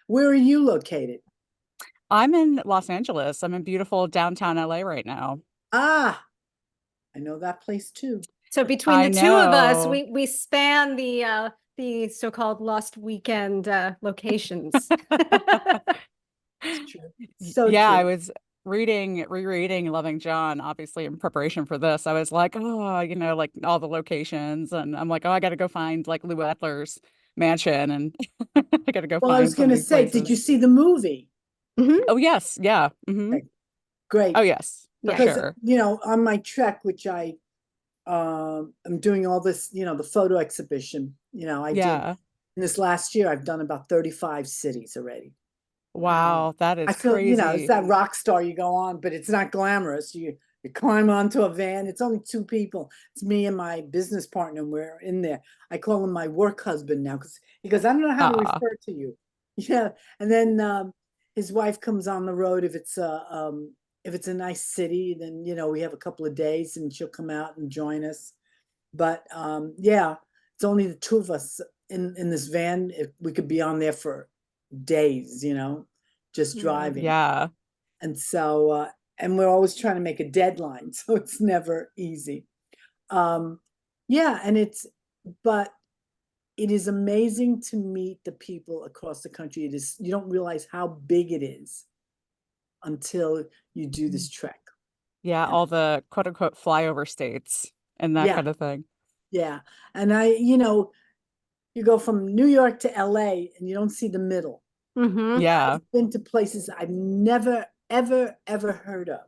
Where are you located? I'm in Los Angeles. I'm in beautiful downtown LA right now. Ah, I know that place too. So between I the two of us, know. we span the so-called lost weekend locations. It's true. So Yeah, I true. was rereading Loving John, obviously in preparation for this. I was like, oh, like all the locations, and I'm like, oh, I got to go find like Lou Adler's mansion, and I got to go Well, I was find some going of to these say, did you places. see the movie? Mhm. Oh yes, yeah, Okay, great. oh yes, for Yeah. Because, sure. on my trek, which I'm doing all this, the photo exhibition, I did Yeah. in this last year, I've done about 35 cities already. Wow, that I is feel, it's crazy. that rock star you go on, but it's not glamorous. You climb onto a van. It's only two people. It's me and my business partner. And we're in there. I call him my work husband now because he goes, I don't know how to Ah, refer to you. Yeah. And then his wife comes on the road if it's a nice city, then we have a couple of days and she'll come out and join us. But yeah, it's only the two of us in this van. If we could be on there for days, just Yeah. driving. yeah. And so, and we're always trying to make a deadline, so it's never easy. Um, yeah, but it is amazing to meet the people across the country. You don't realize how big it is until you do this trek. Yeah, And all the quote unquote flyover states and that yeah, kind of thing. yeah. And you go from New York to LA and you don't see the middle. Hmm. Yeah. I've been to places I've never, ever, ever heard of.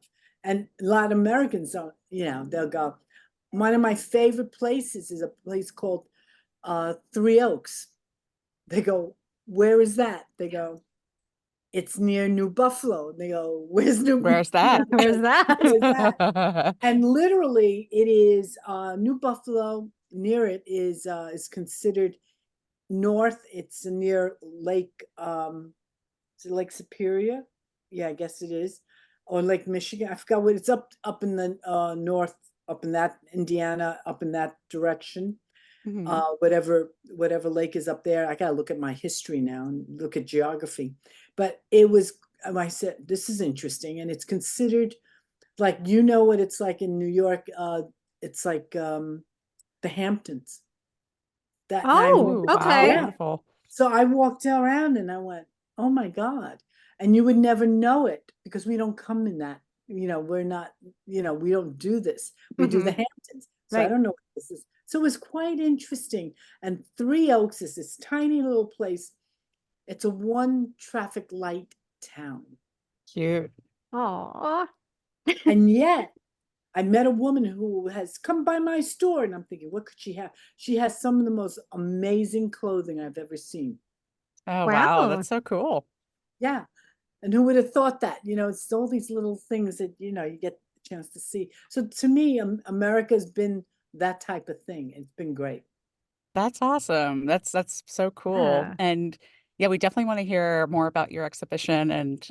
And a lot of Americans don't, they'll go. One of my favorite places is a place called Three Oaks. They go, where is that? They go, it's near New Buffalo. They go, where's New, Where's that? Where's that? where's that? And literally it is New Buffalo, near it is considered north. It's near Lake is it Lake Superior? Yeah, I guess it is. Or Lake Michigan. I forgot what it's up in the north, up in that Indiana, up in that direction. Mhm. Whatever lake is up there. I gotta look at my history now and look at geography. But it was I said, this is interesting. And it's considered like what it's like in New York. It's like the Hamptons. That I Oh, Ooh, wow, okay. Yeah. beautiful. So I walked around and I went, oh my God. And you would never know it because we don't come in that, we're not, we don't do this. We do the Hmm. Hamptons. So I Right. don't know what this is. So it was quite interesting. And Three Oaks is this tiny little place. It's a one traffic light town. Cute. Oh, And yet I met a woman who has come by my store and I'm thinking, what could she have? She has some of the most amazing clothing I've ever seen. Oh, wow, wow. that's so cool. Yeah. And who would have thought that? It's all these little things that, you get a chance to see. So to me, America's been that type of thing. It's been great. That's awesome. That's so cool. Yeah. And yeah, we definitely want to hear more about your exhibition and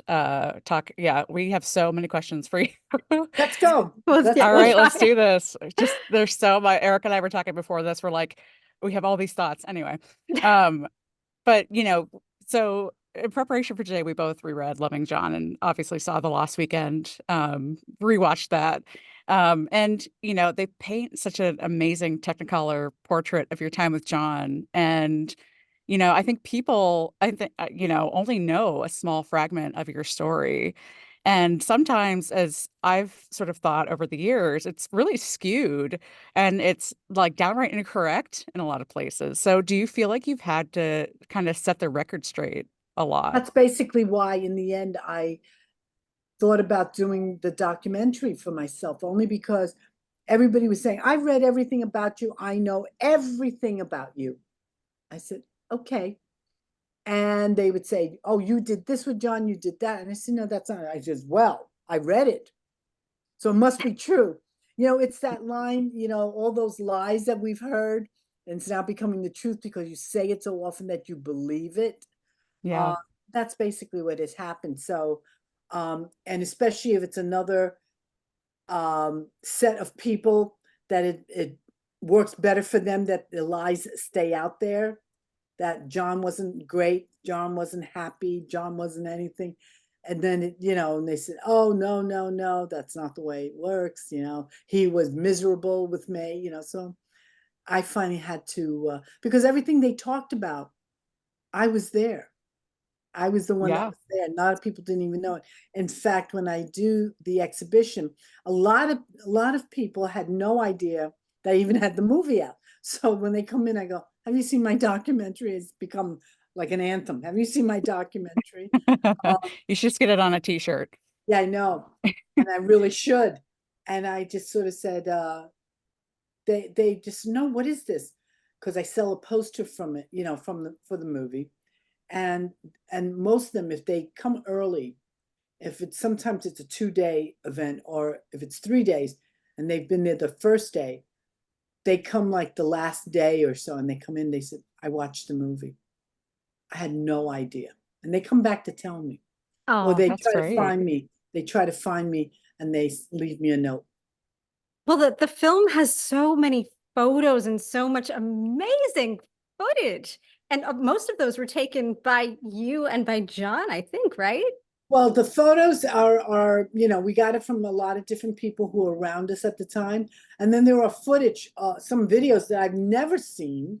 talk. Yeah, we have so many questions for you. Let's go. Let's All We'll right, go. let's try. do this. Just there's so much. Eric and I were talking before this. We're like, we have all these thoughts. Anyway, um, but so in preparation for today, we both reread Loving John and obviously saw The Lost Weekend, rewatched that. And they paint such an amazing Technicolor portrait of your time with John. And I think people, I think, only know a small fragment of your story. And sometimes, as I've sort of thought over the years, it's really skewed and it's like downright incorrect in a lot of places. So, do you feel like you've had to kind of set the record straight a lot? That's basically why, in the end, I thought about doing the documentary for myself, only because everybody was saying, I've read everything about you. I know everything about you. I said, okay. And they would say, oh, you did this with John, you did that. And I said, no, that's not it. I said, well, I read it. So it must be true. It's that line, all those lies that we've heard, and it's now becoming the truth because you say it so often that you believe it. Yeah. Uh, that's basically what has happened. So, and especially if it's another set of people that it works better for them that the lies stay out there, that John wasn't great, John wasn't happy, John wasn't anything. And then, and they said, oh, no, no, no, that's not the way it works. He was miserable with May, so I finally had to, because everything they talked about, I was there. I was the one that Yeah. was there. A lot of people didn't even know it. In fact, when I do the exhibition, a lot of people had no idea that I even had the movie out. So when they come in, I go, have you seen my documentary? It's become like an anthem. Have you seen my documentary? You should just get it on a t-shirt. Yeah, I know. And I really should. And I just sort of said, they just know, what is this? Because I sell a poster from it, for the movie. And most of them, if they come early, sometimes it's a 2-day event, or if it's 3 days and they've been there the first day, they come like the last day or so, and they come in, they said, I watched the movie. I had no idea. And they come back to tell me. Or Oh, they that's try to great. find me. They try to find me and they leave me a note. well, the film has so many photos and so much amazing footage. And most of those were taken by you and by John, I think, right? Well, the photos are, we got it from a lot of different people who were around us at the time. And then there are footage, some videos that I've never seen,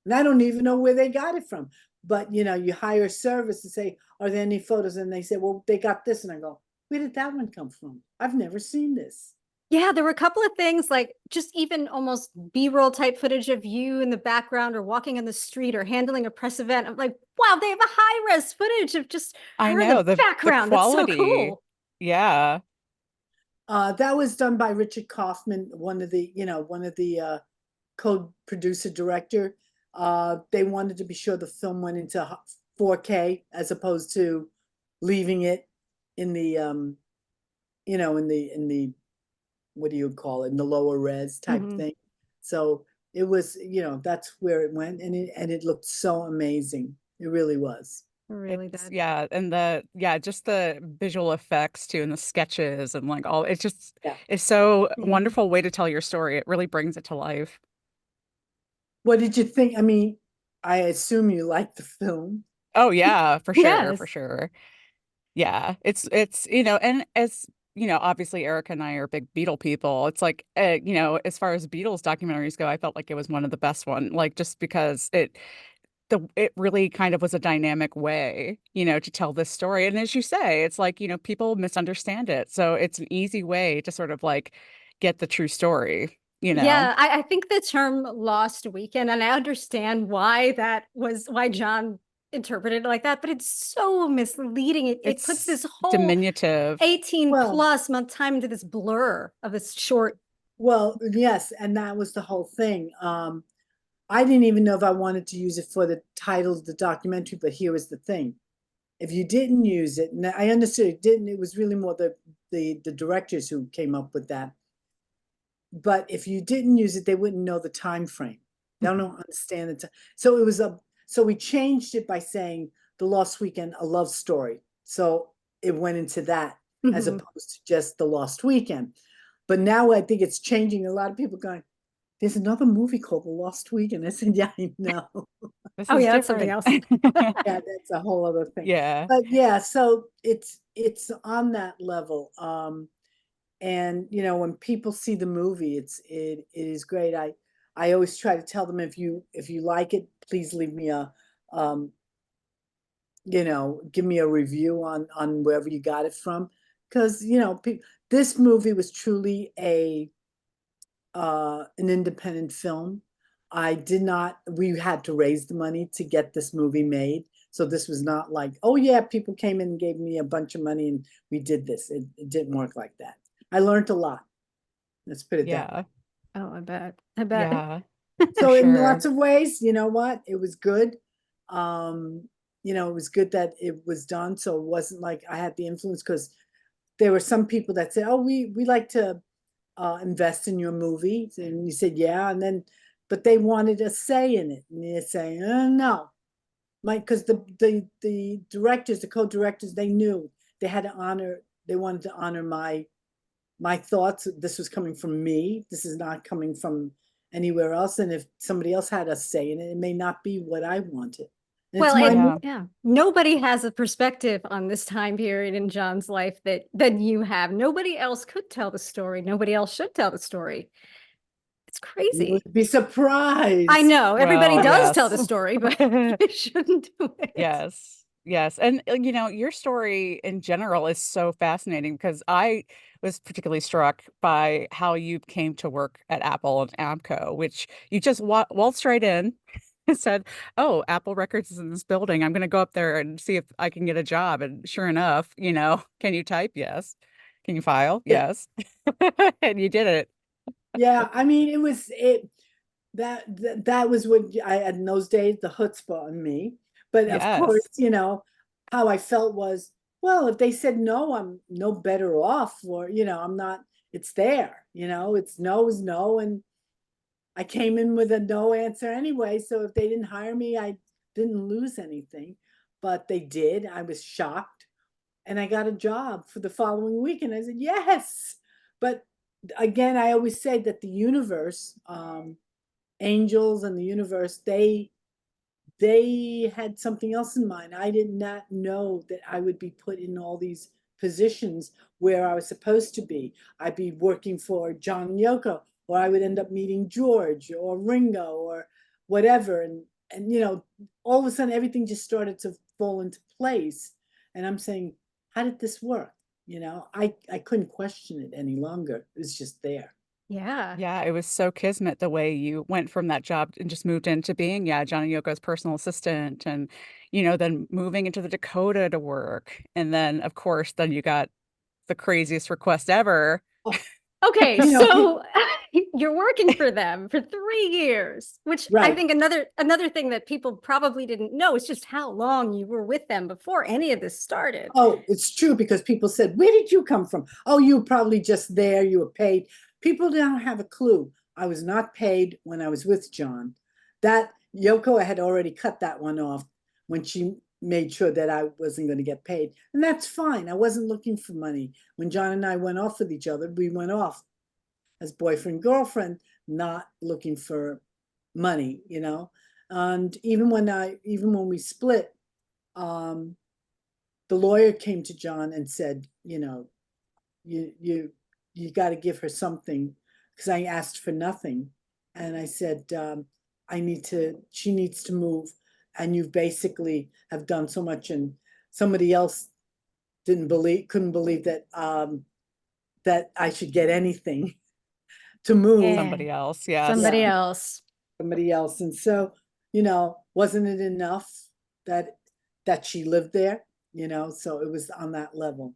and I don't even know where they got it from. But, you hire a service to say, are there any photos? And they say, well, they got this. And I go, where did that one come from? I've never seen this. Yeah, there were a couple of things like just even almost B-roll type footage of you in the background or walking on the street or handling a press event. I'm like, wow, they have a high-res footage of just I her in know the background. That's so quality. cool. Yeah. That was done by Richard Kaufman, one of the co-producer director. They wanted to be sure the film went into 4K as opposed to leaving it in the in the what do you call it, in the lower res type thing. So it was, that's where it went, and it looked so amazing. It really was. It really did. Yeah, and just the visual effects too, and the sketches, and like all, it's just, Yeah. it's so Mhm. wonderful way to tell your story. It really brings it to life. What did you think? I mean, I assume you liked the film. Oh yeah, for sure, Yes. for sure. Yeah, it's and as obviously Erica and I are big Beatle people. It's like as far as Beatles documentaries go, I felt like it was one of the best one, like just because it really kind of was a dynamic way, to tell this story. And as you say, it's like, people misunderstand it. So it's an easy way to sort of like get the true story, Yeah, I think the term lost weekend, and I understand why John interpreted it like that, but it's so misleading. It puts this whole diminutive. 18 Well, plus month time into this blur of this short. Well, yes, and that was the whole thing. I didn't even know if I wanted to use it for the title of the documentary, but here was the thing. If you didn't use it, and I understood it didn't, it was really more the directors who came up with that. But if you didn't use it, they wouldn't know the time frame. They don't understand the time. So we changed it by saying The Lost Weekend, a love story. So it went into that as opposed to just The Lost Weekend. But now I think it's changing. A lot of people going, there's another movie called The Lost Weekend. I said, yeah, I know. This Oh is yeah, that's something different. else. Yeah, that's a whole other thing. Yeah. But yeah, so it's on that level. And when people see the movie, it is great. I always try to tell them, if you like it, please leave me give me a review on wherever you got it from, because this movie was truly an independent film. We had to raise the money to get this movie made. So this was not like, oh yeah, people came in and gave me a bunch of money and we did this. It didn't work like that. I learned a lot. Let's put it that way. Yeah. Oh, I bet. I bet. Yeah. So For in sure. lots of ways, you know what? It was good. It was good that it was done. So it wasn't like I had the influence, because there were some people that said, oh, we like to invest in your movie. And you said, yeah. And then, but they wanted a say in it. And you're saying, no. Because the directors, the co-directors, they knew they had to honor, they wanted to honor my thoughts. This was coming from me. This is not coming from anywhere else. And if somebody else had a say in it, it may not be what I wanted. And Well, it's my, Yeah. yeah, nobody has a perspective on this time period in John's life that you have. Nobody else could tell the story. Nobody else should tell the story. It's you crazy. would be surprised. I know everybody Well, does tell the yes. story, but they shouldn't do it. Yes. Yes. And you know, your story in general is so fascinating because I was particularly struck by how you came to work at Apple and Amco, which you just waltzed right in and said, "Oh, Apple Records is in this building. I'm going to go up there and see if I can get a job." And sure enough, you know, can you type? Yes. Can you file? Yeah. Yes. And you did it. Yeah, I mean, that was what I had in those days, the chutzpah on me. But of course, Yes. how I felt was, well, if they said no, I'm no better off, or I'm not. It's there, it's no is no, and I came in with a no answer anyway. So if they didn't hire me, I didn't lose anything, but they did. I was shocked, and I got a job for the following week, and I said yes. But again, I always say that the universe, angels and the universe, they had something else in mind. I did not know that I would be put in all these positions where I was supposed to be. I'd be working for John and Yoko, or I would end up meeting George or Ringo or whatever. And all of a sudden everything just started to fall into place. And I'm saying, how did this work? I couldn't question it any longer. It was just there. Yeah. Yeah, it was so kismet the way you went from that job and just moved into being, yeah, John and Yoko's personal assistant and, then moving into the Dakota to work. And then, of course, then you got the craziest request ever. Oh, Okay, you know, so you're working for them for 3 years, which I right. think another thing that people probably didn't know is just how long you were with them before any of this started. Oh, it's true, because people said, where did you come from? Oh, you were probably just there. You were paid. People don't have a clue. I was not paid when I was with John. That Yoko had already cut that one off when she made sure that I wasn't going to get paid. And that's fine. I wasn't looking for money. When John and I went off with each other, we went off as boyfriend, girlfriend, not looking for money, And even when we split, the lawyer came to John and said, you got to give her something, because I asked for nothing. And I said, she needs to move. And you basically have done so much, and somebody else couldn't believe that I should get anything to move. Yeah. Somebody else, yes. Somebody else. Somebody else. And so, wasn't it enough that she lived there? So it was on that level.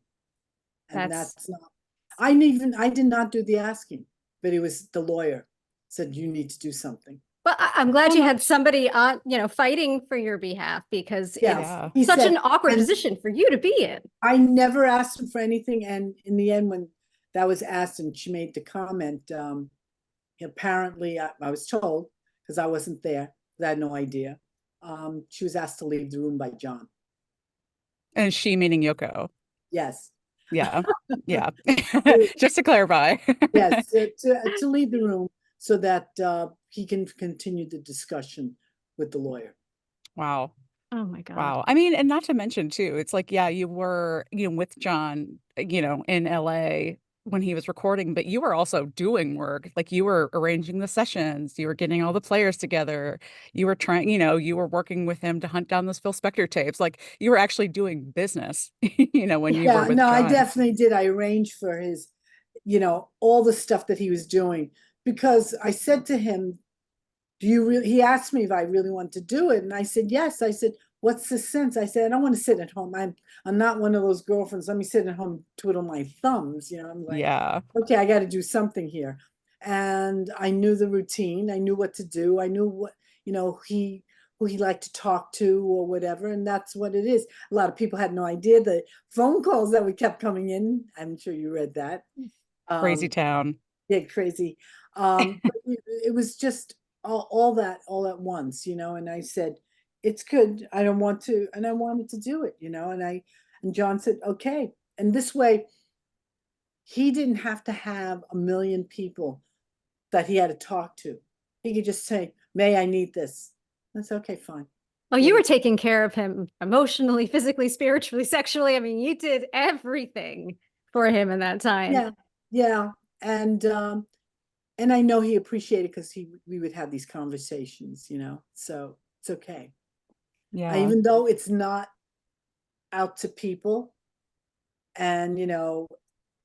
And that's not, I did not do the asking, but it was the lawyer said, you need to do something. Well, I'm glad you had somebody on, fighting for your behalf, because Yeah. it's such an awkward position for you to be in. I never asked him for anything. And in the end, when that was asked and she made the comment, apparently I was told, because I wasn't there, I had no idea, she was asked to leave the room by John. And she meaning Yoko. Yes. Yeah. Yeah. Just to clarify. Yes, to leave the room so that he can continue the discussion with the lawyer. Wow. Oh my God. Wow. I mean, and not to mention too, it's like, yeah, you were, with John, in LA when he was recording, but you were also doing work. Like you were arranging the sessions, you were getting all the players together, you were trying, you were working with him to hunt down those Phil Spector tapes. Like you were actually doing business, when you were with No, John. I definitely did. I arranged for his, all the stuff that he was doing, because I said to him, he asked me if I really wanted to do it. And I said, yes. I said, what's the sense? I said, I don't want to sit at home. I'm not one of those girlfriends. Let me sit at home, twiddle my thumbs. I'm like, yeah. Okay, I got to do something here. And I knew the routine. I knew what to do. I knew what, who he liked to talk to or whatever. And that's what it is. A lot of people had no idea the phone calls that we kept coming in. I'm sure you read that. Crazy town. Yeah, crazy. But it was just all that all at once, and I said, it's good. I don't want to, and I wanted to do it, and John said, okay. And this way, he didn't have to have a million people that he had to talk to. He could just say, May, I need this. That's okay, fine. Oh, you Yeah. were taking care of him emotionally, physically, spiritually, sexually. I mean, you did everything for him in that time. Yeah, yeah. And I know he appreciated because we would have these conversations, so it's okay. Yeah. Even though it's not out to people, and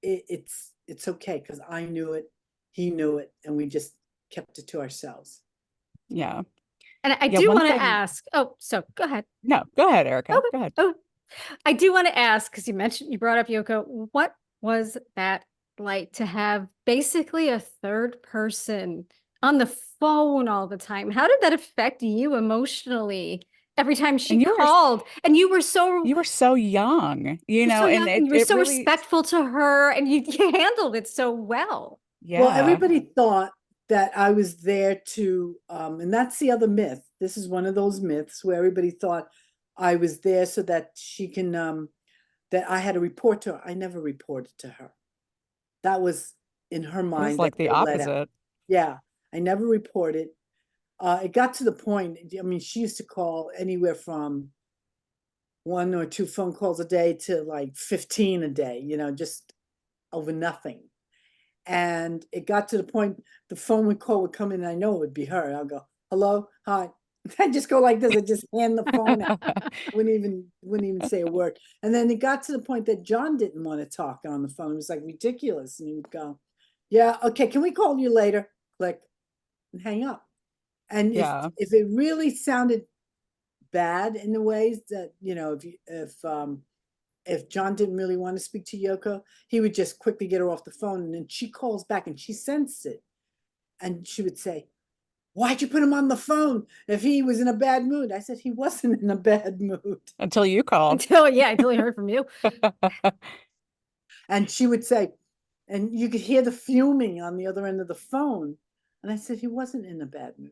it's okay because I knew it, he knew it, and we just kept it to ourselves. Yeah. And I Yeah, do one want to thing- ask, oh, so go ahead. No, go ahead, Erica. Okay. Go ahead. Oh, I do want to ask, because you brought up Yoko, what was that like to have basically a third person on the phone all the time? How did that affect you emotionally every time she And you were called? And you were so young, you're so and young, and you were it so really, respectful to her, and you handled it so well. Well, yeah. everybody thought that I was there to, and that's the other myth. This is one of those myths where everybody thought I was there so that she can, that I had to report to her. I never reported to her. That was in her It was mind. like that the they let out. opposite. Yeah, I never reported. It got to the point, I mean, she used to call anywhere from 1 or 2 phone calls a day to like 15 a day, just over nothing. And it got to the point the phone call would come in, and I know it would be her. I'll go, hello, hi. I just go like this. I just hand the phone out. Wouldn't even say a word. And then it got to the point that John didn't want to talk on the phone. It was like ridiculous. And he would go, yeah, okay, can we call you later? Click and hang up. And Yeah. if it really sounded bad in the ways that, if John didn't really want to speak to Yoko, he would just quickly get her off the phone. And then she calls back and she sensed it. And she would say, why'd you put him on the phone if he was in a bad mood? I said, he wasn't in a bad mood. Until you called. Until I heard from you. And she would say, and you could hear the fuming on the other end of the phone. And I said, he wasn't in a bad mood.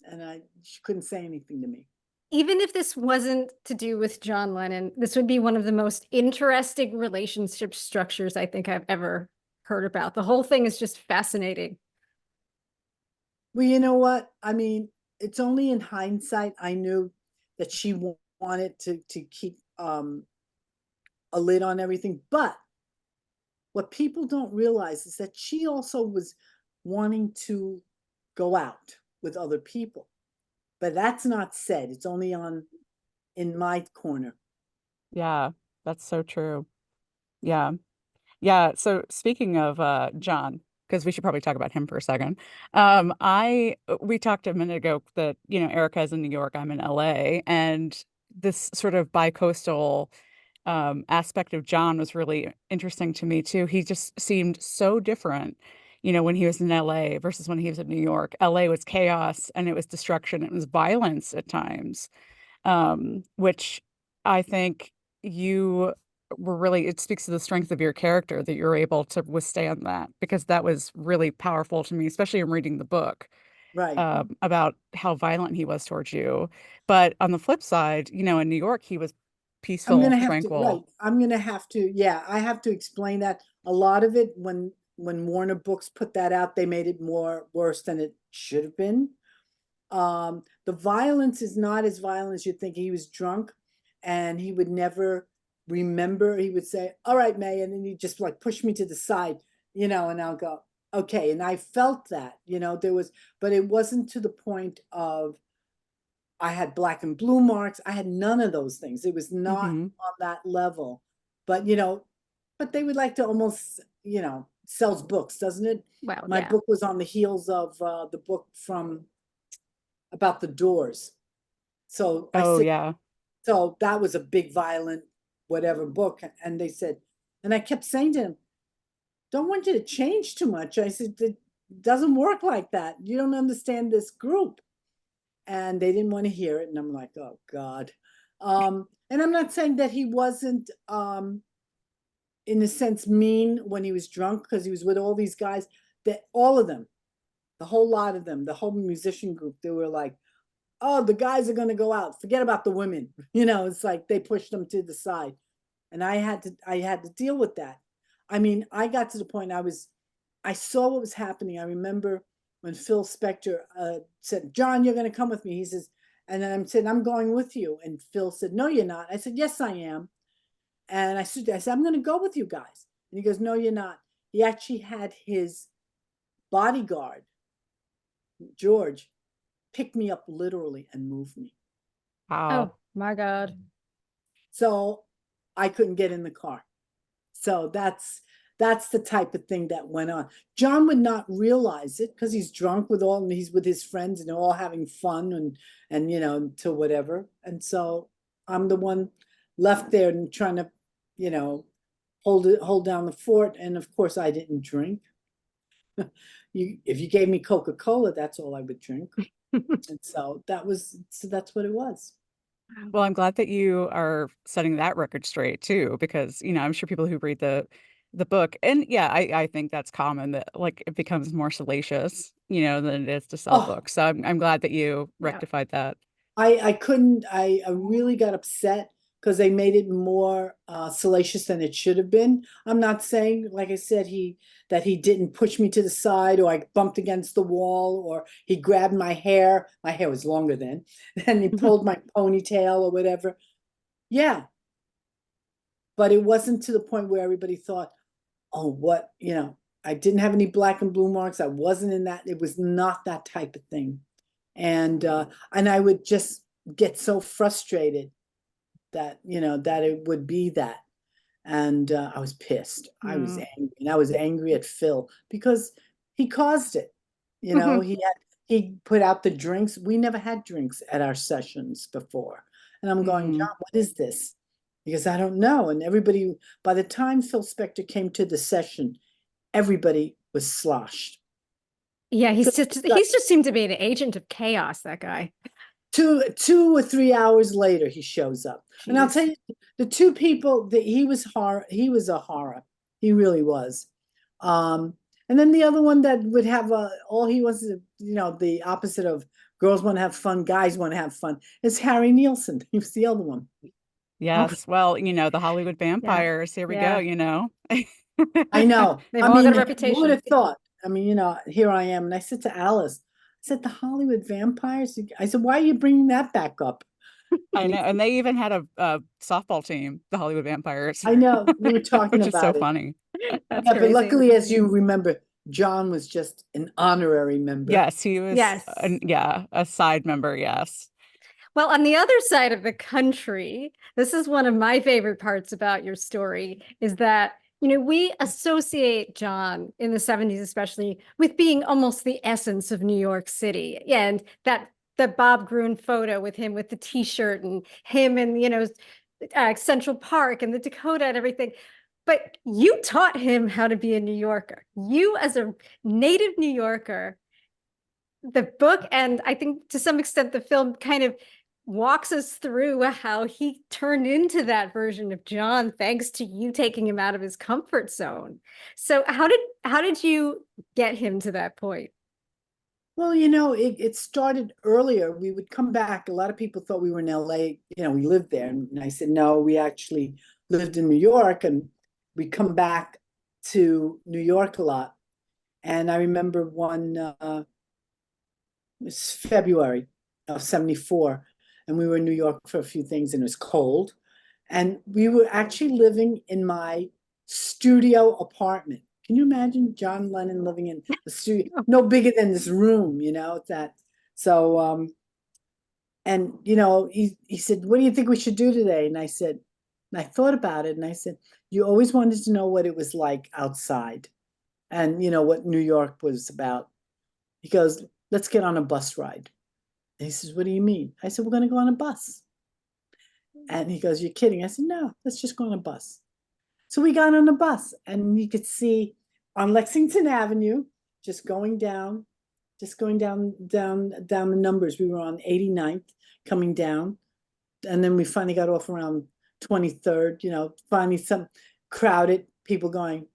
And she couldn't say anything to me. Even if this wasn't to do with John Lennon, this would be one of the most interesting relationship structures I think I've ever heard about. The whole thing is just fascinating. Well, you know what? I mean, it's only in hindsight I knew that she wanted to keep a lid on everything. But what people don't realize is that she also was wanting to go out with other people. But that's not said. It's only in my corner. Yeah, that's so true. Yeah. Yeah. So speaking of John, because we should probably talk about him for a second. We talked a minute ago that, Erica's in New York, I'm in LA, and this sort of bi-coastal aspect of John was really interesting to me too. He just seemed so different, when he was in LA versus when he was in New York. LA was chaos and it was destruction, it was violence at times, which I think you were really, it speaks to the strength of your character that you're able to withstand that, because that was really powerful to me, especially in reading the book Right. about how violent he was towards you. But on the flip side, in New York, he was I'm peaceful, gonna have to, tranquil. right. I'm gonna have to, yeah, I have to explain that. A lot of it, when Warner Books put that out, they made it more worse than it should have been. The violence is not as violent as you'd think. He was drunk and he would never remember. He would say, all right, May, and then he'd just like push me to the side, and I'll go, okay. And I felt that, but it wasn't to the point of I had black and blue marks. I had none of those things. It was not Mhm. on that level. But but they would like to almost, sells books, doesn't it? Wow, My yeah. book was on the heels of the book about the Doors. So Oh, yeah. so that was a big violent whatever book. And they said, and I kept saying to him, don't want you to change too much. I said, it doesn't work like that. You don't understand this group. And they didn't want to hear it. And I'm like, oh God. And I'm not saying that he wasn't in a sense mean when he was drunk, because he was with all these guys, that all of them, the whole lot of them, the whole musician group, they were like, oh, the guys are gonna go out. Forget about the women. It's like they pushed them to the side. And I had to deal with that. I mean, I got to the point I saw what was happening. I remember when Phil Spector said, John, you're going to come with me. He says, and then I'm saying, I'm going with you. And Phil said, no, you're not. I said, yes, I am. And I said, I'm going to go with you guys. And he goes, no, you're not. He actually had his bodyguard, George, pick me up literally and move me. Wow. Oh my God. So I couldn't get in the car. So that's the type of thing that went on. John would not realize it because he's drunk he's with his friends and they're all having fun and you know, to whatever. And so I'm the one left there and trying to, you know, hold down the fort. And of course I didn't drink. If you gave me Coca-Cola, that's all I would drink. And so that's what it was. Well, I'm glad that you are setting that record straight too, because I'm sure people who read the book, and yeah, I think that's common, that like it becomes more salacious, than it is to sell Oh, books. So I'm glad that you Yeah. rectified that. I couldn't, I really got upset because they made it more salacious than it should have been. I'm not saying, like I said, that he didn't push me to the side, or I bumped against the wall, or he grabbed my hair. My hair was longer then, and he pulled my ponytail or whatever. Yeah. But it wasn't to the point where everybody thought, oh, what, I didn't have any black and blue marks. I wasn't in that. It was not that type of thing. And I would just get so frustrated that, that it would be that. And I was pissed. I was angry. And I was angry at Phil because he caused it. He put out the drinks. We never had drinks at our sessions before. And I'm going, John, what is this? Because I don't know. And everybody, by the time Phil Spector came to the session, everybody was sloshed. Yeah, he's just seemed to be an agent of chaos, that guy. 2 or 3 hours later, he shows up. Jeez. And I'll tell you, the two people that he was a horror. He really was. And then the other one that would have all he was, the opposite of girls want to have fun, guys want to have fun, is Harry Nielsen. He was the other one. Yes. Well, the Hollywood vampires, here we go, I know. They've all got a reputation. Who would have thought? I mean, here I am. And I said to Alice, I said, the Hollywood vampires? I said, why are you bringing that back up? I know. And they even had a softball team, the Hollywood Vampires. I know. We were talking which about is so funny. That's yeah, crazy. but luckily, as you remember, John was just an honorary member. Yes, he was. Yes. A side member. Yes. Well, on the other side of the country, this is one of my favorite parts about your story, is that we associate John in the 70s, especially, with being almost the essence of New York City. And the Bob Gruen photo with him with the T-shirt and him and, Central Park and the Dakota and everything. But you taught him how to be a New Yorker. You, as a native New Yorker, the book, and I think to some extent the film, kind of walks us through how he turned into that version of John, thanks to you taking him out of his comfort zone. So how did you get him to that point? Well, it started earlier. We would come back. A lot of people thought we were in LA. We lived there. And I said, no, we actually lived in New York, and we come back to New York a lot. And I remember it was February of 74. And we were in New York for a few things, and it was cold. And we were actually living in my studio apartment. Can you imagine John Lennon living in the studio? No bigger than this room, it's that. So, and, he said, what do you think we should do today? And I said, and I thought about it, and I said, you always wanted to know what it was like outside and, what New York was about. He goes, let's get on a bus ride. And he says, what do you mean? I said, we're going to go on a bus. And he goes, you're kidding. I said, no, let's just go on a bus. So we got on a bus, and you could see on Lexington Avenue, just going down the numbers. We were on 89th coming down. And then we finally got off around 23rd, finally some crowded people going,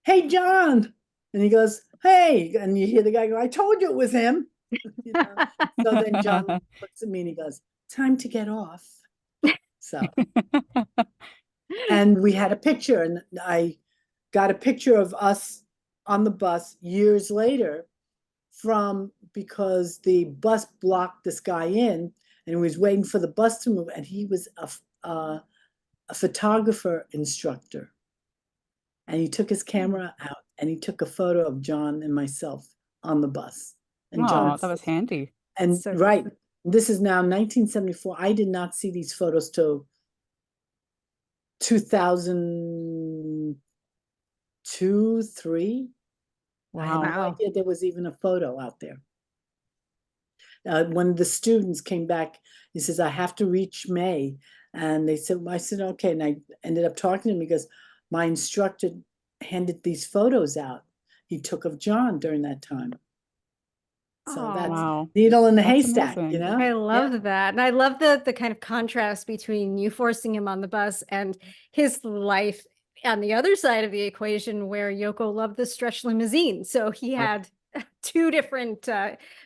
hey, John. And he goes, hey. And you hear the guy go, I told you it was him. So then John looks at me and he goes, time to get off. So, and we had a picture, and I got a picture of us on the bus years later because the bus blocked this guy in, and he was waiting for the bus to move, and he was a photographer instructor. And he took his camera out and he took a photo of John and myself on the bus. And Oh, John, that was handy. and So right, this is now 1974. I did not see these photos till 2002, 3. I had no Wow. idea there was even a photo out there. One of the students came back, he says, I have to reach May. And they said, I said, okay. And I ended up talking to him because my instructor handed these photos out he took of John during that time. So that's Wow. needle in the That's haystack, you amazing. know? I Yeah. love that. And I love the kind of contrast between you forcing him on the bus and his life on the other side of the equation where Yoko loved the stretch limousine. So he had two different,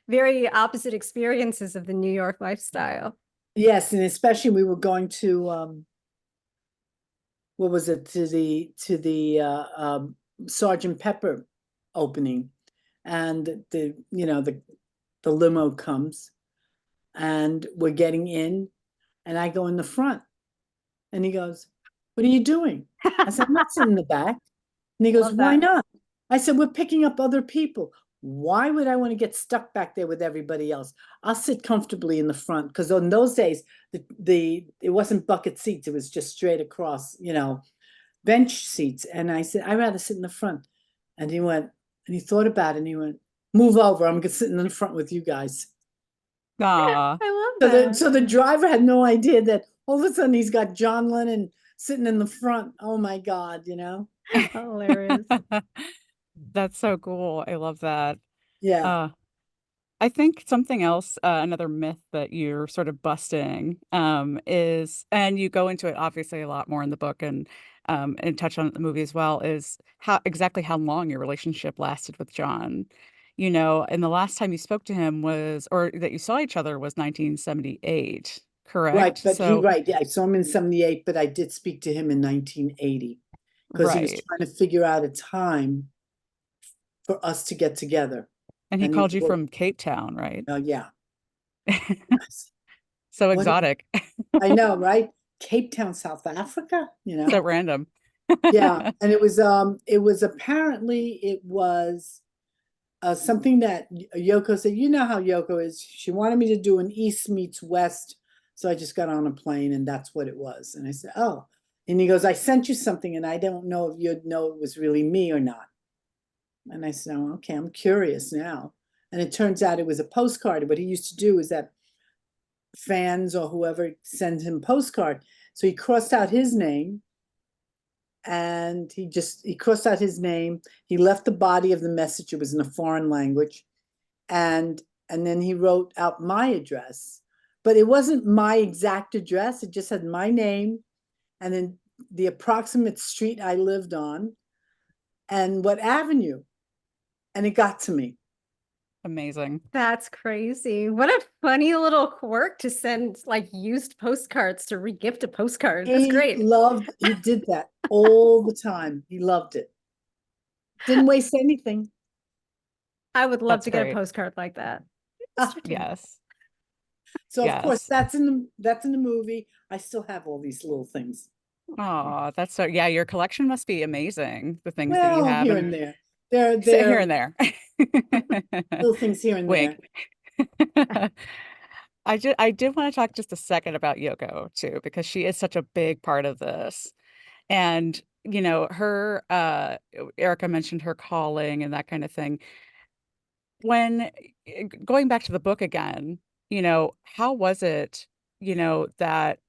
very opposite experiences of the New York lifestyle. Yes, and especially we were going to what was it, to the Sergeant Pepper opening, and the limo comes and we're getting in, and I go in the front, and he goes, what are you doing? I said, I'm not sitting in the back. And he goes, Love why that. not? I said, we're picking up other people. Why would I want to get stuck back there with everybody else? I'll sit comfortably in the front, because in those days it wasn't bucket seats, it was just straight across, bench seats. And I said, I'd rather sit in the front. And he went, and he thought about it, and he went, move over, I'm sitting in the front with you guys. Aw. I love So that. so the driver had no idea that all of a sudden he's got John Lennon sitting in the front. Oh my God, Hilarious. That's so cool. I love that. Yeah. Uh, I think something else, another myth that you're sort of busting, is, and you go into it obviously a lot more in the book and touch on it in the movie as well, is how long your relationship lasted with John. And the last time you spoke to him or that you saw each other was 1978, Right, correct? but So, right, yeah, I saw him in 78, but I did speak to him in 1980 because he was right. trying to figure out a time for us to get together. And he And called you from Cape Town, right? yeah. So What exotic. I know, right? Cape Town, South Africa, So random. Yeah, and it was something that Yoko said. You know how Yoko is. She wanted me to do an East meets West, so I just got on a plane, and that's what it was. And I said, oh. And he goes, I sent you something, and I don't know if you'd know it was really me or not. And I said, oh, okay, I'm curious now. And it turns out it was a postcard. What he used to do is that fans or whoever sends him postcard. So he crossed out his name, and he crossed out his name. He left the body of the message. It was in a foreign language. And then he wrote out my address, but it wasn't my exact address. It just had my name and then the approximate street I lived on and what avenue. And it got to me. Amazing. That's crazy. What a funny little quirk to send like used postcards to regift a postcard. That's great. He did that all the time. He loved it. Didn't waste anything. I would love That's to get a great. postcard like that. Yes. So of course Yes. that's in the movie. I still have all these little things. Oh, that's so, yeah, your collection must be amazing. The things that you Well, have here and and there. here They're and there. little things here and there. Wink. I did want to talk just a second about Yoko too, because she is such a big part of this. And, her Erica mentioned her calling and that kind of thing. When going back to the book again, how was it, that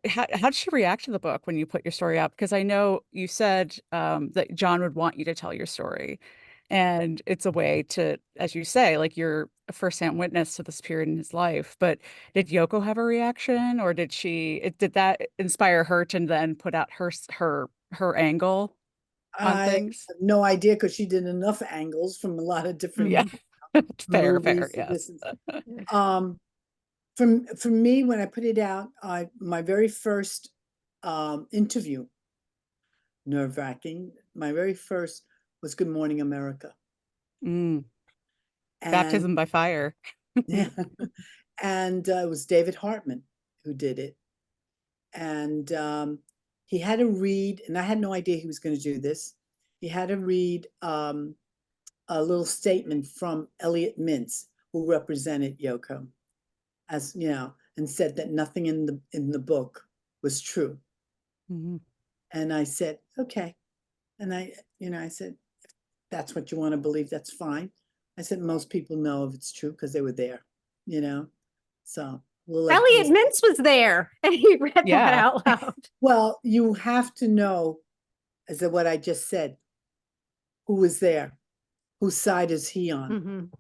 how did she react to the book when you put your story out? Because I know you said that John would want you to tell your story. And it's a way to, as you say, like you're a firsthand witness to this period in his life. But did Yoko have a reaction, or did that inspire her to then put out her angle on I things? have no idea because she did enough angles from a lot of different Yeah. Fair, movies. yes. For me, when I put it out, my very first interview, nerve-wracking. My very first was Good Morning America. Mm. Baptism by fire. Yeah. And it was David Hartman who did it. And he had to read, and I had no idea he was going to do this. He had to read a little statement from Elliot Mintz, who represented Yoko, as you know, and said that nothing in the book was true. Mhm. And I said, okay. And I said, if that's what you want to believe, that's fine. I said, most people know if it's true because they were there, you know. So Elliot Mintz was there and he read that Yeah. out loud. Well, you have to know, as of what I just said, who was there, whose side is he on, Mhm.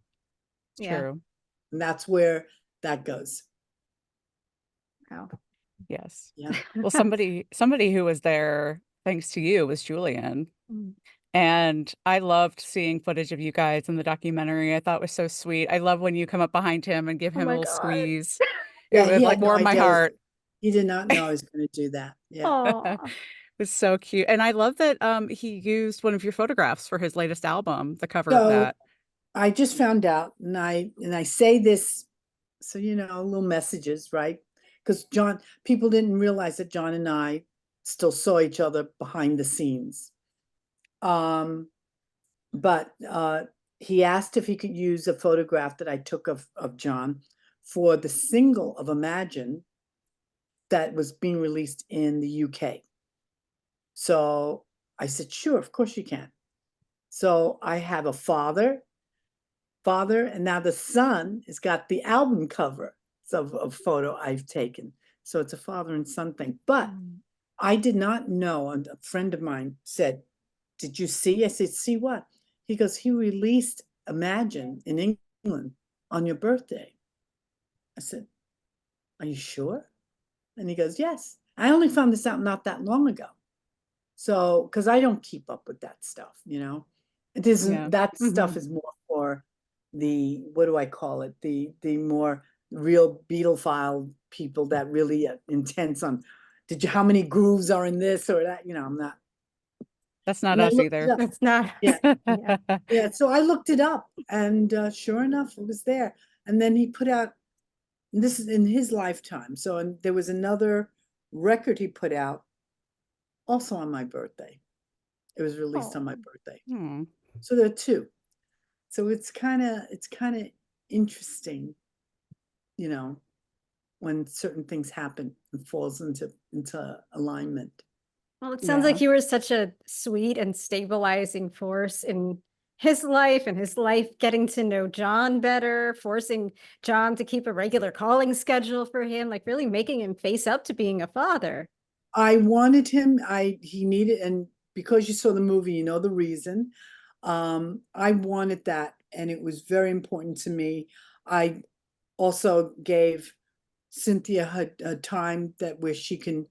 Yeah. True. and that's where that goes. Wow. Yes. Yeah. Well, somebody who was there, thanks to you, was Julian. Mm. And I loved seeing footage of you guys in the documentary. I thought it was so sweet. I love when you come up behind him and give Oh him a my little God. squeeze. Yeah, It would he like had no warm my idea heart. he did not know I was going to do that. Yeah. Aw. It was so cute. And I love that he used one of your photographs for his latest album, the cover of So that. I just found out, and I say this, so little messages, right? Because people didn't realize that John and I still saw each other behind the scenes. But he asked if he could use a photograph that I took of John for the single of Imagine that was being released in the UK. So I said, sure, of course you can. So I have a father, and now the son has got the album cover of a photo I've taken. So it's a father and son thing. But I did not know, and a friend of mine said, did you see? I said, see what? He goes, he released Imagine in England on your birthday. I said, are you sure? And he goes, yes. I only found this out not that long ago. So, because I don't keep up with that stuff, It isn't, Yeah. that stuff Mhm. is more for the, what do I call it? The more real Beatle people that really intense on, how many grooves are in this or that, I'm not. That's not And I us looked it either. up. That's not. Yeah. Yeah. Yeah, so I looked it up, and sure enough, it was there. And then he put out, and this is in his lifetime. So, and there was another record he put out also on my birthday. It was released on my Oh. birthday. Hmm. So there are two. So it's kind of interesting, when certain things happen and falls into alignment. Well, it sounds like Yeah. you were such a sweet and stabilizing force in his life and his life getting to know John better, forcing John to keep a regular calling schedule for him, like really making him face up to being a father. I wanted him, he needed, and because you saw the movie, you know the reason. I wanted that, and it was very important to me. I also gave Cynthia her time where she can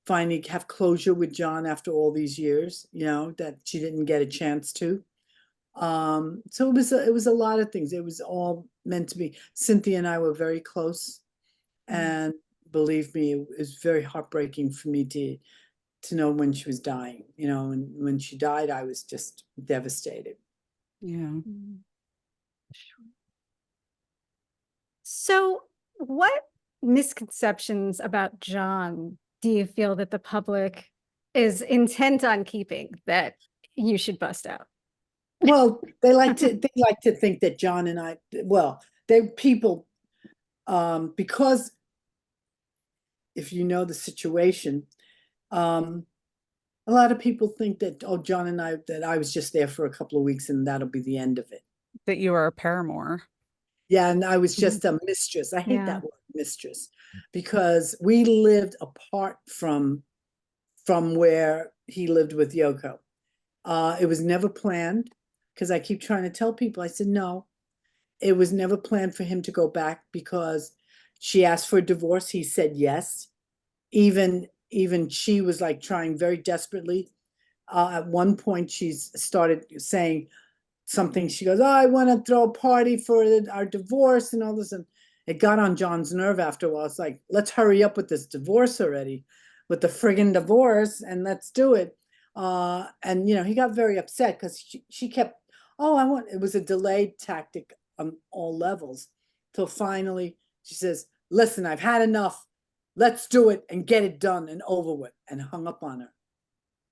finally have closure with John after all these years, that she didn't get a chance to. So it was a lot of things. It was all meant to be. Cynthia and I were very close, and believe me, it was very heartbreaking for me to know when she was dying, and when she died, I was just devastated. Yeah. So, what misconceptions about John do you feel that the public is intent on keeping that you should bust out? Well, they like to think that John and I, well, people, because if you know the situation, a lot of people think that, oh, John and I, that I was just there for a couple of weeks and that'll be the end of it. That you are a paramour. Yeah, and I was Mhm. just a mistress. I hate Yeah. that word, mistress, because we lived apart from where he lived with Yoko. It was never planned, because I keep trying to tell people, I said, no, it was never planned for him to go back, because she asked for a divorce. He said yes. Even she was like trying very desperately. At one point, she's started saying something. She goes, oh, I want to throw a party for our divorce and all this. And it got on John's nerve after a while. It's like, let's hurry up with this divorce already, with the friggin' divorce, and let's do it. And he got very upset because she kept, oh, it was a delayed tactic on all levels. Till finally she says, listen, I've had enough. Let's do it and get it done and over with, and hung up on her.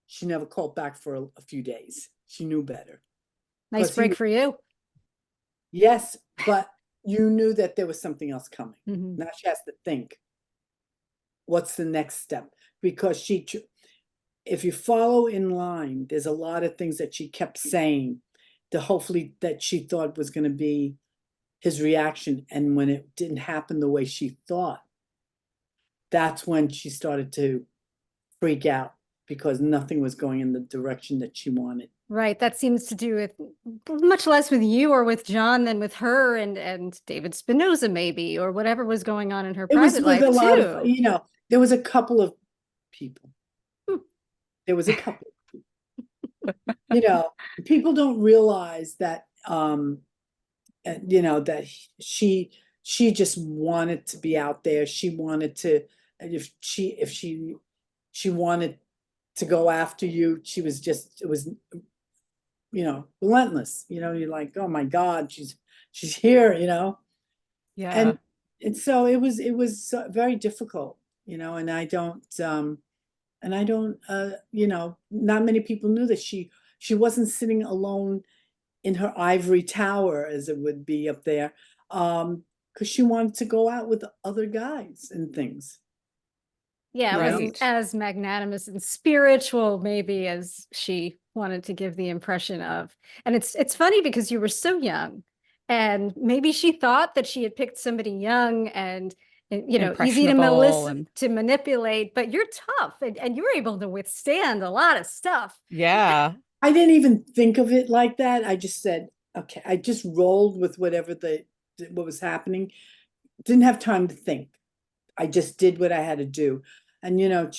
She never called back for a few days. She knew better. Nice 'Cause break for you. Yes, but you knew that there was something else coming. Mhm. Now she has to think, what's the next step? Because if you follow in line, there's a lot of things that she kept saying to hopefully that she thought was going to be his reaction. And when it didn't happen the way she thought, that's when she started to freak out because nothing was going in the direction that she wanted. Right. That seems to do with much less with you or with John than with her and David Spinoza, maybe, or whatever was going on in her It was private with life a lot too. of, you know, there was a couple of people. There was a couple of people. You know, people don't realize that, you know, that she just wanted to be out there. She wanted to, and if she wanted to go after you, she was just, it was, you know, relentless. You know, you're like, oh my God, she's here, you know. Yeah. And so it was very difficult, you know, and I don't, you know, not many people knew that she wasn't sitting alone in her ivory tower, as it would be up there, because she wanted to go out with other guys and things. Yeah, it Right. wasn't as magnanimous and spiritual, maybe, as she wanted to give the impression of. And it's funny because you were so young, and maybe she thought that she had picked somebody young and you know, easy to Impressionable and to manipulate, but you're tough and you were able to withstand a lot of stuff. yeah. I didn't even think of it like that. I just said, okay, I just rolled with whatever what was happening. Didn't have time to think. I just did what I had to do. And you know,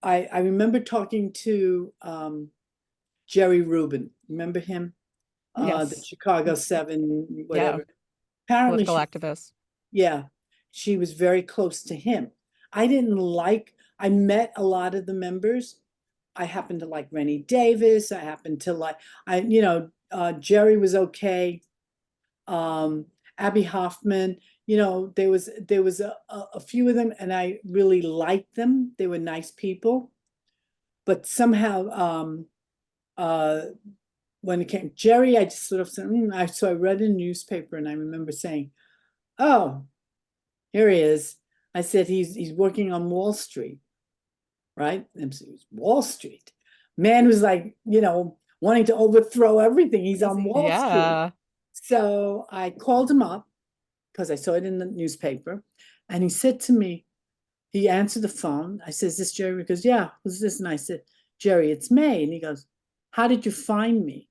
I remember talking to Jerry Rubin. Remember him? The Yes. Chicago 7, Yeah. whatever. Apparently Political activist. yeah, she was very close to him. I met a lot of the members. I happened to like Rennie Davis. I happened to like, you know, Jerry was okay. Abby Hoffman, you know, there was a few of them, and I really liked them. They were nice people, but somehow, when it came Jerry, I just sort of said, so I read a newspaper, and I remember saying, "Oh, here he is." I said, "He's working on Wall Street, right?" And so it was Wall Street, man who's like, you know, wanting to overthrow everything. He's on Wall Street. Yeah. So I called him up because I saw it in the newspaper, and he said to me, he answered the phone. I said, "Is this Jerry?" He goes, "Yeah, who's this?" And I said, "Jerry, it's May." And he goes, "How did you find me?"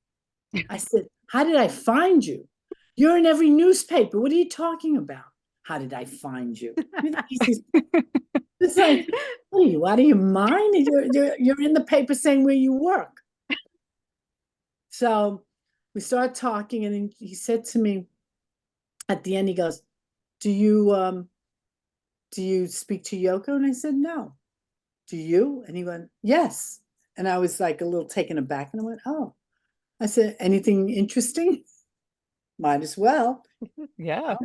I said, "How did I find you? You're in every newspaper. What are you talking about? How did I find you?" It's like, what are you, out of your mind? You're in the paper saying where you work. So we started talking, and he said to me at the end, he goes, do you speak to Yoko?" And I said, "No." "Do you?" And he went, "Yes." And I was like a little taken aback, and I went, "Oh." I said, "Anything interesting?" "Might as well." Yeah.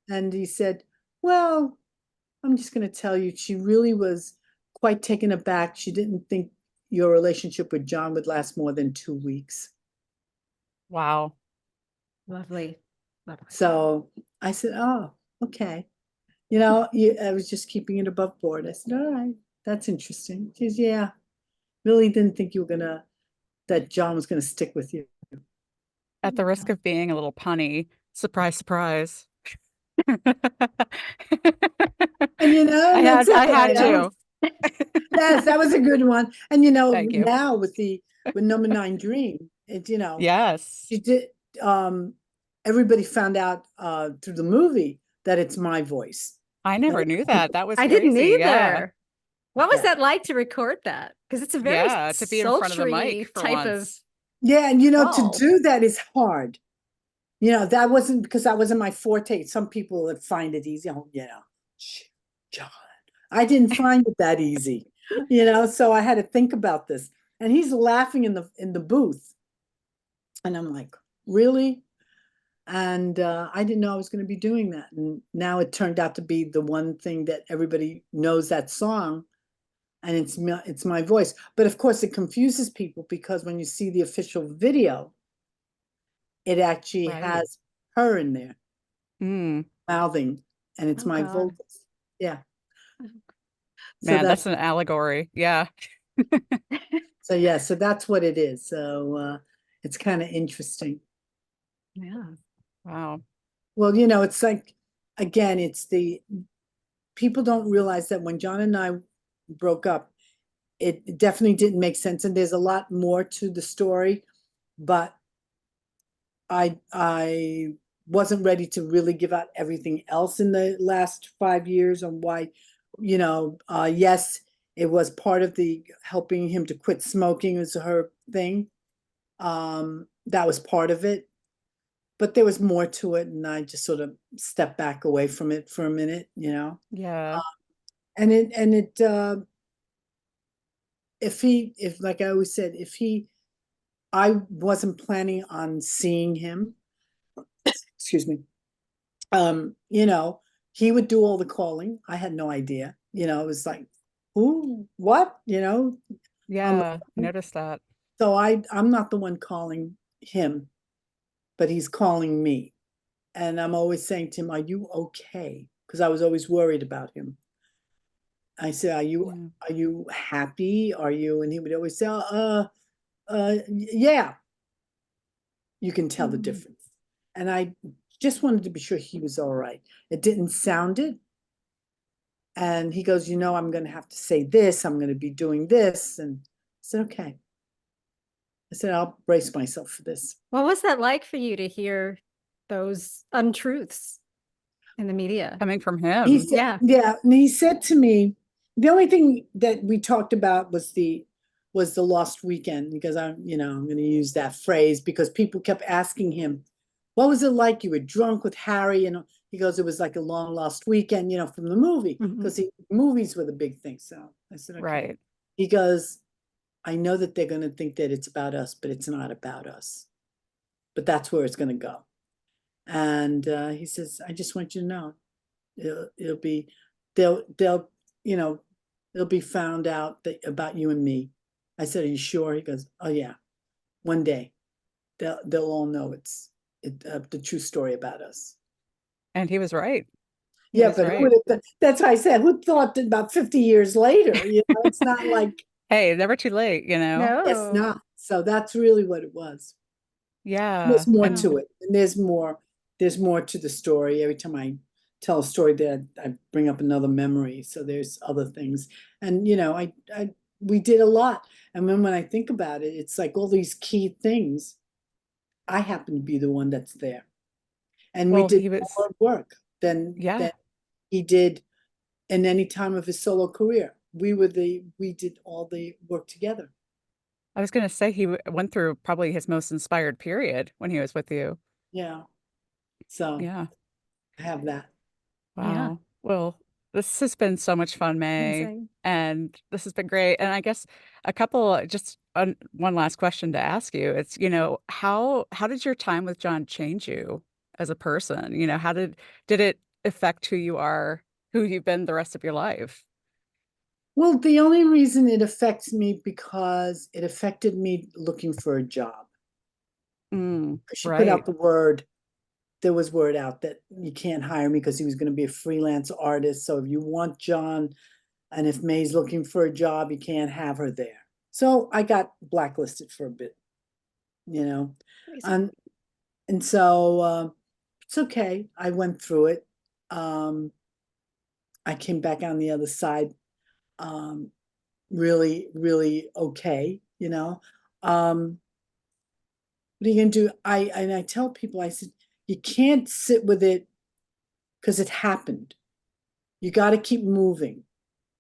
And he said, "Well, I'm just going to tell you, she really was quite taken aback. She didn't think your relationship with John would last more than 2 weeks." Wow. Lovely. Lovely. So I said, "Oh, okay." You know, I was just keeping it above board. I said, "All right, that's interesting." She says, "Yeah, really didn't think that John was going to stick with you." At the risk of being a little punny, surprise, surprise. And you know, I that's had it, you know? to. Yes, that was a good one. And you know, Thank you. now with Number 9 Dream, it, you know, Yes. she did, everybody found out through the movie that it's my voice. I never knew that. That was I crazy. didn't either. Yeah. What was Yeah. that like to record that? Because it's a very Yeah, to be in front of the sultry mic for type once. Yeah, and you know, to Wow. do that is hard. You know, that wasn't because that wasn't my forte. Some people would find it easy. Oh, you know, John. I didn't find it that easy. You know, so I had to think about this. And he's laughing in the booth. And I'm like, really? And I didn't know I was going to be doing that. And now it turned out to be the one thing that everybody knows that song, and it's my voice. But of course, it confuses people because when you see the official video, it actually Right. has her in there Mm. mouthing, and it's Oh, my God. vocals. Yeah. So Man, that's that's an allegory. Yeah. so yeah, so that's what it is. So it's kind of interesting. Yeah. Wow. Well, it's like, again, it's the people don't realize that when John and I broke up, it definitely didn't make sense. And there's a lot more to the story, but I wasn't ready to really give out everything else in the last 5 years on why, yes, it was part of the helping him to quit smoking was her thing. That was part of it, but there was more to it, and I just sort of stepped back away from it for a minute, Yeah. and if like I always said, I wasn't planning on seeing him, excuse me, he would do all the calling. I had no idea, it was like, who, what, on the Yeah. I phone. noticed that. So I'm not the one calling him, but he's calling me. And I'm always saying to him, are you okay? Because I was always worried about him. I said, are you Yeah. are you happy? Are you? And he would always say, yeah, you can tell the Mhm. difference. And I just wanted to be sure he was all right. It didn't sound it. And he goes, I'm going to have to say this. I'm going to be doing this. And I said, okay. I said, I'll brace myself for this. What was that like for you to hear those untruths in the media? Coming from He him. said, Yeah. yeah, and he said to me, the only thing that we talked about was the lost weekend, because I'm going to use that phrase because people kept asking him, what was it like? You were drunk with Harry, and he goes, it was like a long lost weekend, from the movie, Mhm. because movies were the big thing. So I said, okay. Right. He goes, I know that they're going to think that it's about us, but it's not about us. But that's where it's going to go. And he says, I just want you to know, it'll be, they'll it'll be found out about you and me. I said, are you sure? He goes, oh yeah, one day they'll all know the true story about us. And he was right. He Yeah, was but right. that's why I said, who thought that about 50 years later, it's not like, Hey, never too late, it's No. not. So that's really what it was. Yeah. There's more And to it, and there's more to the story. Every time I tell a story, that I bring up another memory, so there's other things. And we did a lot, and when I think about it, it's like all these key things, I happen to be the one that's there, and we well, did he was, more work than yeah. he did in any time of his solo career. We did all the work together. I was going to say went through probably his most inspired period when he was with you. Yeah, so Yeah. I have that. Yeah. Wow. Well, this has been so much fun, May, Amazing. and this has been great. And I guess just one last question to ask you. It's, how did your time with John change you as a person? How did it affect who you are, who you've been the rest of your life? Well, the only reason it affects me because it affected me looking for a job. She put Right. out the word, there was word out that you can't hire me because he was going to be a freelance artist. So if you want John, and if May's looking for a job, you can't have her there. So I got blacklisted for a bit, Crazy. and so it's okay. I went through it. I came back on the other side, really, really okay, what are you gonna do? I tell people, I said, you can't sit with it because it happened. You got to keep moving.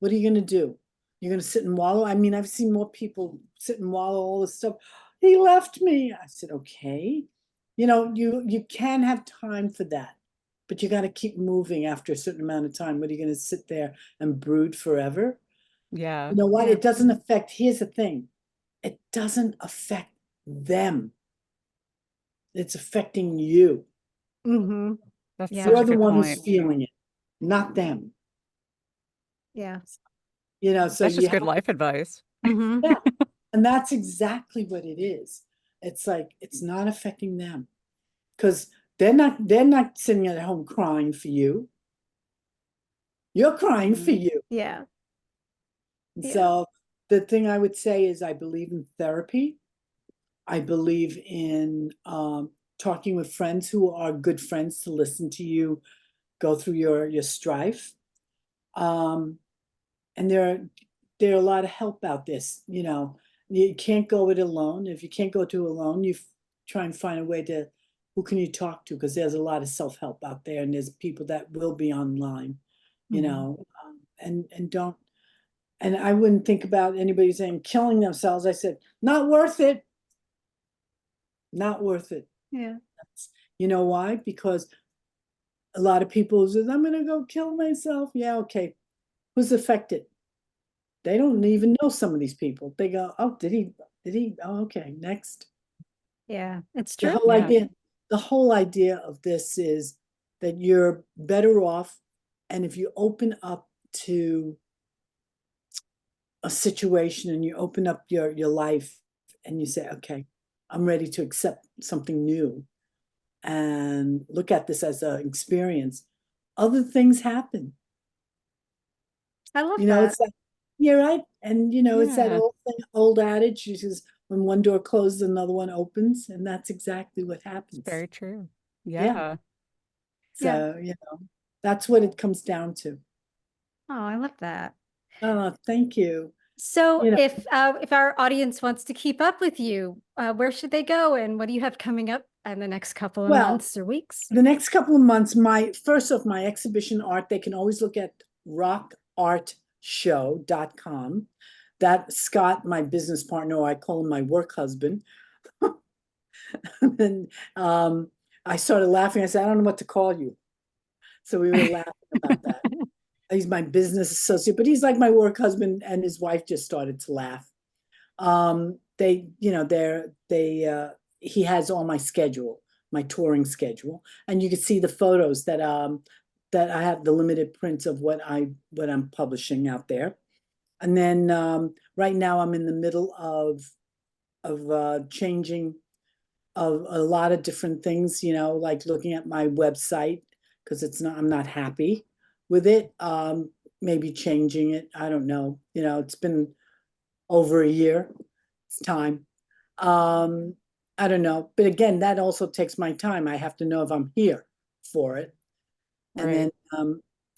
What are you gonna do? You're gonna sit and wallow? I mean, I've seen more people sit and wallow all this stuff. He left me. I said, okay. You can have time for that, but you got to keep moving after a certain amount of time. What are you gonna sit there and brood forever? Yeah. You know what? Yeah. It doesn't affect, here's the thing, it doesn't affect them. It's affecting you. Mm-hmm. That's Yeah. such You're a the good one point. who's feeling it, not them. Yeah. So That's you just good have, life advice. Mm-hmm. yeah, and that's exactly what it is. It's like it's not affecting them because they're not sitting at home crying for you. You're crying for Mhm. you. Yeah. And Yeah. so the thing I would say is I believe in therapy. I believe in talking with friends who are good friends to listen to you go through your strife. Um, and there are a lot of help out this. You can't go it alone. If you can't go to alone, try and find a way to who can you talk to because there's a lot of self-help out there, and there's people that will be online. Mhm. And don't. And I wouldn't think about anybody saying killing themselves. I said, not worth it. Not worth it. Yeah. You know why? Because a lot of people say, I'm going to go kill myself. Yeah, okay. Who's affected? They don't even know some of these people. They go, oh, did he? Did he? Oh, okay. Next. Yeah. It's The true. whole Yeah. idea, the whole idea of this is that you're better off. And if you open up to a situation and you open up your life and you say, okay, I'm ready to accept something new and look at this as an experience, other things happen. I love that. It's like, you're right. And, it's that Yeah. old adage, which is when one door closes, another one opens. And that's exactly what It's happens. very true. Yeah. Yeah. Yeah. So, that's what it comes down to. Oh, I love that. Oh, thank you. So You know, if our audience wants to keep up with you, where should they go and what do you have coming up in the next couple of well, months or weeks? the next couple of months, my exhibition art, they can always look at rockartshow.com. That Scott, my business partner, I call him my work husband. And I started laughing. I said, I don't know what to call you. So we were laughing about that. He's my business associate, but he's like my work husband, and his wife just started to laugh. He has all my schedule, my touring schedule, and you can see the photos that I have, the limited prints of what I'm publishing out there. And then right now I'm in the middle of changing of a lot of different things, like looking at my website because I'm not happy with it. Maybe changing it. I don't know. It's been over a year. It's time. I don't know. But again, that also takes my time. I have to know if I'm here for it. And Right.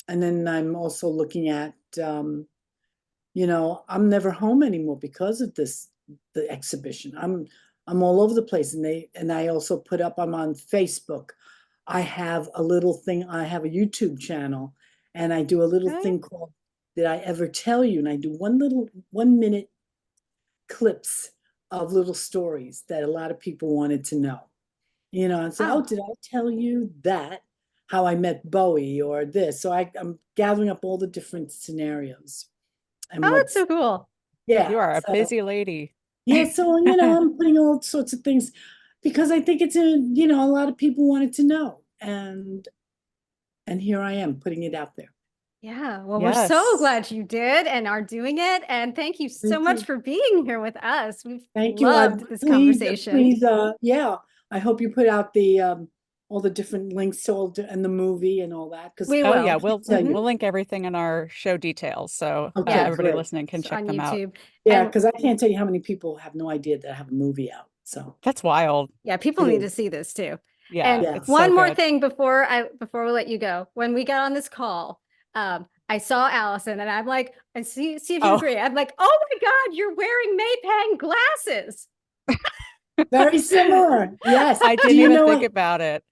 then I'm also looking at I'm never home anymore because of the exhibition. I'm all over the place, and I also I'm on Facebook. I have a little thing. I have a YouTube channel, and I do a little Oh, yeah. thing called "Did I Ever Tell You?" And I do 1 minute clips of little stories that a lot of people wanted to know. And say, Oh, "Oh, did I tell you that? How I met Bowie or this?" So I'm gathering up all the different scenarios and oh, that's so cool. You yeah. are a So busy lady. yeah, so I'm putting all sorts of things because I think a lot of people wanted to know. And here I am putting it out there. Yeah, well, we're so Yes. glad you did and are doing it. And thank you so Thank much you. for being here with us. We've Thank you. loved this Please, conversation. please, yeah. I hope you put out the all the different links to and the movie and all that because We Oh yeah, will. I tell Mhm. we'll you. link everything in our show details so Okay, Yeah, everybody great. listening can it's check on them out. YouTube. Yeah, And because I can't tell you how many people have no idea that I have a movie out. So That's wild. yeah, people it need to is. see this too. Yeah, And Yeah. it's so one more good. thing before we let you go. When we got on this call, I saw Allison and I'm like, and see if you Oh, agree. I'm like, oh my God, you're wearing Maypang glasses. Very similar. Yes. I Do didn't you even know think what? about it.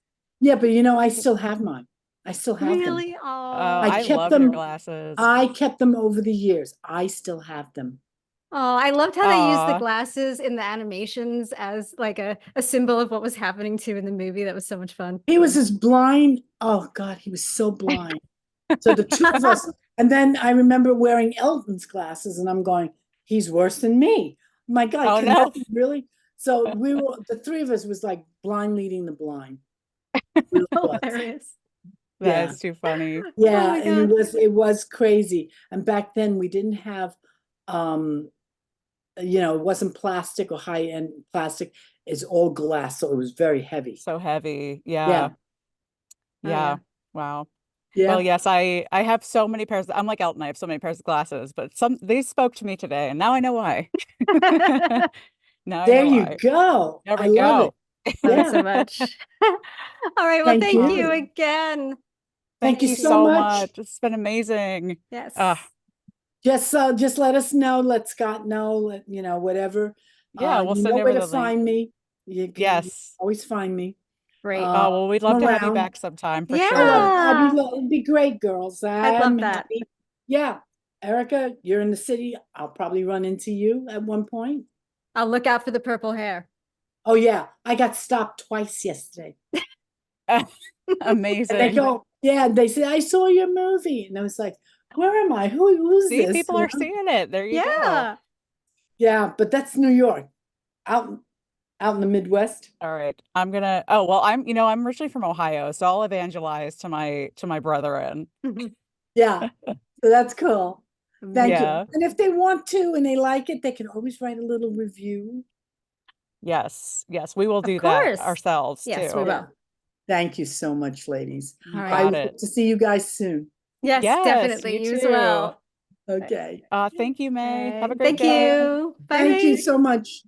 Yeah, but I still have mine. I still have them. Really? Oh, Oh, I I kept love your them. glasses. I kept them over the years. I still have them. oh, I loved how they used the Aw. glasses in the animations as like a symbol of what was happening to in the movie. That was so much fun. He was as blind. Oh God, he was so blind. So the two of us, and then I remember wearing Elton's glasses, and I'm going, he's worse than me. My God, Oh can no. that be really? So the three of us was like blind leading the blind. It really was. Hilarious. That Yeah. is too funny. Yeah, my and God. it was crazy. And back then we didn't have it wasn't plastic or high-end plastic. It's all glass, so it was very heavy. So heavy. Yeah. Yeah. Oh, Yeah. yeah. Wow. Yeah. Well, yes, I have so many pairs. I'm like Elton. I have so many pairs of glasses, but these spoke to me today, and now I know why. Now I There know you why. go. There I we love it. go. Love it Yeah. so much. All right. Well, Thank thank you you. again. Thank you you so much. It's been amazing. Yes. Just let us know, let Scott know, whatever. Yeah, we'll You send know over where to the link. find me. You can Yes. always find me. Great. Oh, well, we'd I'm love to have you around. back sometime for Yeah. sure. It'd be great, girls. I'd love I'm that. happy. Yeah. Erica, you're in the city. I'll probably run into you at one point. I'll look out for the purple hair. Oh yeah, I got stopped twice yesterday. And they Amazing. go, yeah, they said, I saw your movie. And I was like, where am I? Who's See, this? people are seeing it. There you go. Yeah. Yeah, but that's New York. Out in the Midwest. All right. I'm originally from Ohio, so I'll evangelize to my brethren. Yeah. So that's cool. Thank you. Yeah. And if they want to and they like it, they can always write a little review. Yes. Yes, we will Of do that course. ourselves Yes, too. we will. Yeah. Thank you so much, ladies. You All right. I got hope it. to see you guys soon. Yes, Yes, definitely. you You as too. well. Okay. Thank you, May. Have a Okay. great Thank day. you. Bye, Thank you May. so much.